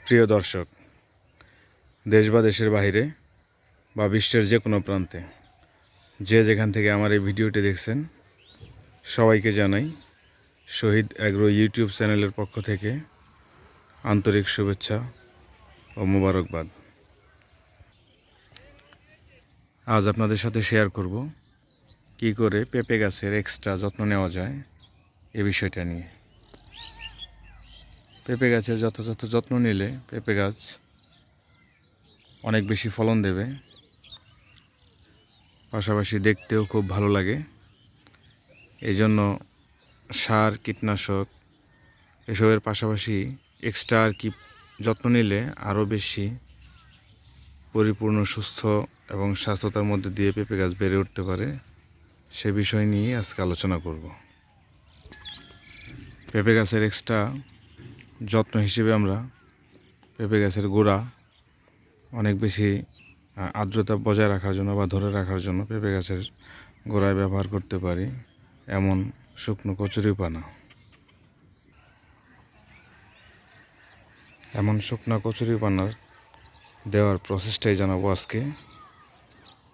প্রিয় দর্শক, দেশ বা দেশের বাইরে বা বিশ্বের যে কোনো প্রান্তে যে যেখান থেকে আমার এই ভিডিওটি দেখছেন, সবাইকে জানাই শহীদ অ্যাগ্রো ইউটিউব চ্যানেলের পক্ষ থেকে আন্তরিক শুভেচ্ছা ও মোবারকবাদ। আজ আপনাদের সাথে শেয়ার করব কি করে পেঁপে গাছের এক্সট্রা যত্ন নেওয়া যায় এ বিষয়টা নিয়ে। পেঁপে গাছের যথাযথ যত্ন নিলে পেঁপে গাছ অনেক বেশি ফলন দেবে, পাশাপাশি দেখতেও খুব ভালো লাগে। এই জন্য সার, কীটনাশক এসবের পাশাপাশি এক্সট্রা আর কি যত্ন নিলে আরও বেশি পরিপূর্ণ, সুস্থ এবং স্বাস্থ্যতার মধ্যে দিয়ে পেঁপে গাছ বেড়ে উঠতে পারে, সে বিষয় নিয়ে আজকে আলোচনা করব। পেঁপে গাছের এক্সট্রা যত্ন হিসেবে আমরা পেঁপে গাছের গোড়া অনেক বেশি আর্দ্রতা বজায় রাখার জন্য বা ধরে রাখার জন্য পেঁপে গাছের গোড়ায় ব্যবহার করতে পারি এমন শুকনো কচুরিপানা। এমন শুকনো কচুরিপানার দেওয়ার প্রসেসটাই জানাবো আজকে,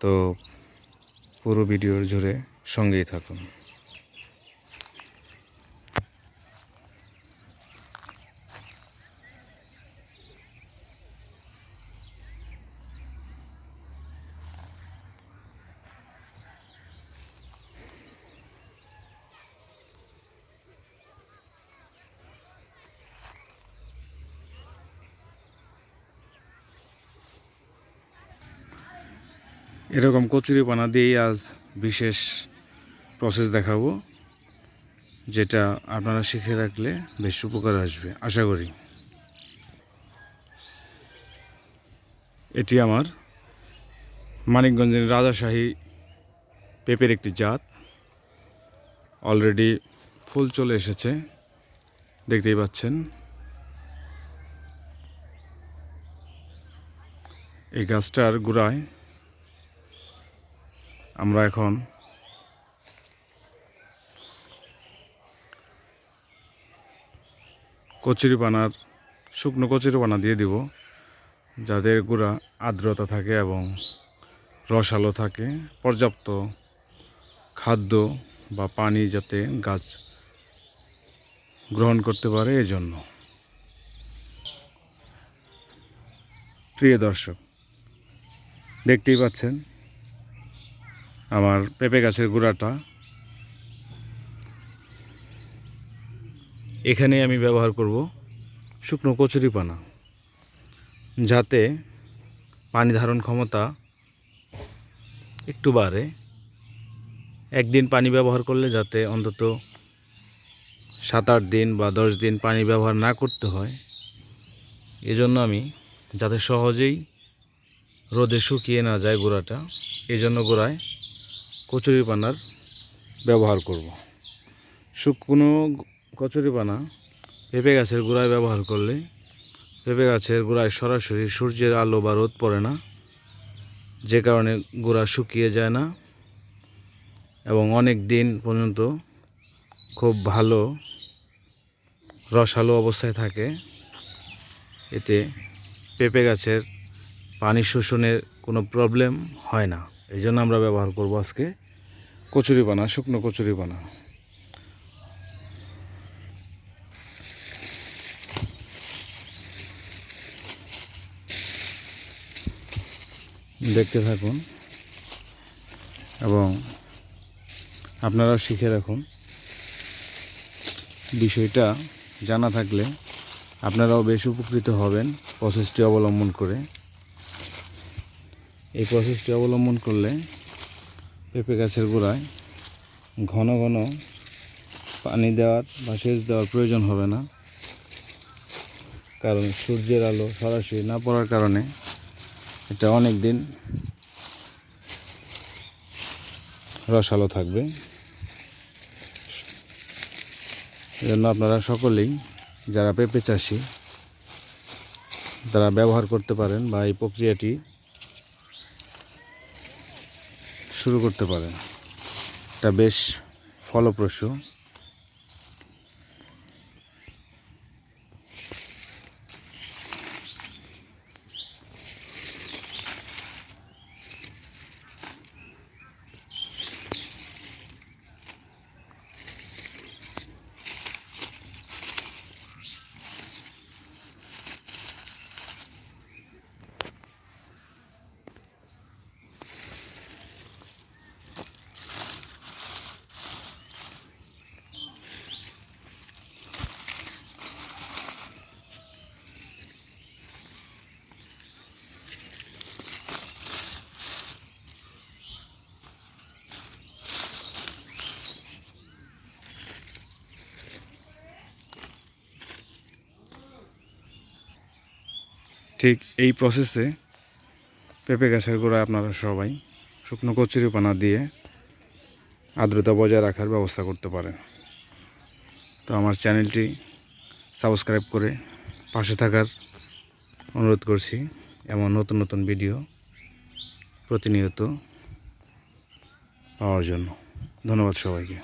তো পুরো ভিডিওর জুড়ে সঙ্গেই থাকুন। এরকম কচুরিপানা দিয়েই আজ বিশেষ প্রসেস দেখাবো, যেটা আপনারা শিখে রাখলে বেশ উপকার আসবে আশা করি। এটি আমার মানিকগঞ্জের রাজাশাহী পেঁপের একটি জাত। অলরেডি ফুল চলে এসেছে, দেখতেই পাচ্ছেন। এই গাছটার গোড়ায় আমরা এখন শুকনো কচুরিপানা দিয়ে দিব, যাদের গোড়া আর্দ্রতা থাকে এবং রসালো থাকে, পর্যাপ্ত খাদ্য বা পানি যাতে গাছ গ্রহণ করতে পারে এই জন্য। প্রিয় দর্শক, দেখতেই পাচ্ছেন আমার পেঁপে গাছের গোড়াটা। এখানে আমি ব্যবহার করব শুকনো কচুরিপানা, যাতে পানি ধারণ ক্ষমতা একটু বাড়ে। একদিন পানি ব্যবহার করলে যাতে অন্তত 7-8 দিন বা 10 দিন পানি ব্যবহার না করতে হয়, এজন্য আমি যাতে সহজেই রোদে শুকিয়ে না যায় গোড়াটা, এজন্য গোড়ায় কচুরিপানার ব্যবহার করব। শুকনো কচুরিপানা পেঁপে গাছের গোড়ায় ব্যবহার করলে পেঁপে গাছের গোড়ায় সরাসরি সূর্যের আলো বা রোদ পড়ে না, যে কারণে গোড়া শুকিয়ে যায় না এবং অনেক দিন পর্যন্ত খুব ভালো রসালো অবস্থায় থাকে। এতে পেঁপে গাছের পানি শোষণের কোনো প্রবলেম হয় না। এই জন্য আমরা ব্যবহার করব আজকে কচুরিপানা, শুকনো কচুরিপানা। দেখতে থাকুন এবং আপনারাও শিখে রাখুন। বিষয়টা জানা থাকলে আপনারাও বেশ উপকৃত হবেন প্রসেসটি অবলম্বন করে। এই প্রসেসটি অবলম্বন করলে পেঁপে গাছের গোড়ায় ঘন ঘন পানি দেওয়ার বা সেচ দেওয়ার প্রয়োজন হবে না, কারণ সূর্যের আলো সরাসরি না পড়ার কারণে এটা অনেক দিন রসালো থাকবে। এজন্য আপনারা সকলেই যারা পেঁপে চাষি তারা ব্যবহার করতে পারেন বা এই প্রক্রিয়াটি শুরু করতে পারেন। এটা বেশ ফলপ্রসূ। ঠিক এই প্রসেসে পেঁপে গাছের গোড়ায় আপনারা সবাই শুকনো কচুরিপানা দিয়ে আর্দ্রতা বজায় রাখার ব্যবস্থা করতে পারেন। তো আমার চ্যানেলটি সাবস্ক্রাইব করে পাশে থাকার অনুরোধ করছি। এমন নতুন নতুন ভিডিও প্রতিনিয়ত পাওয়ার জন্য ধন্যবাদ সবাইকে।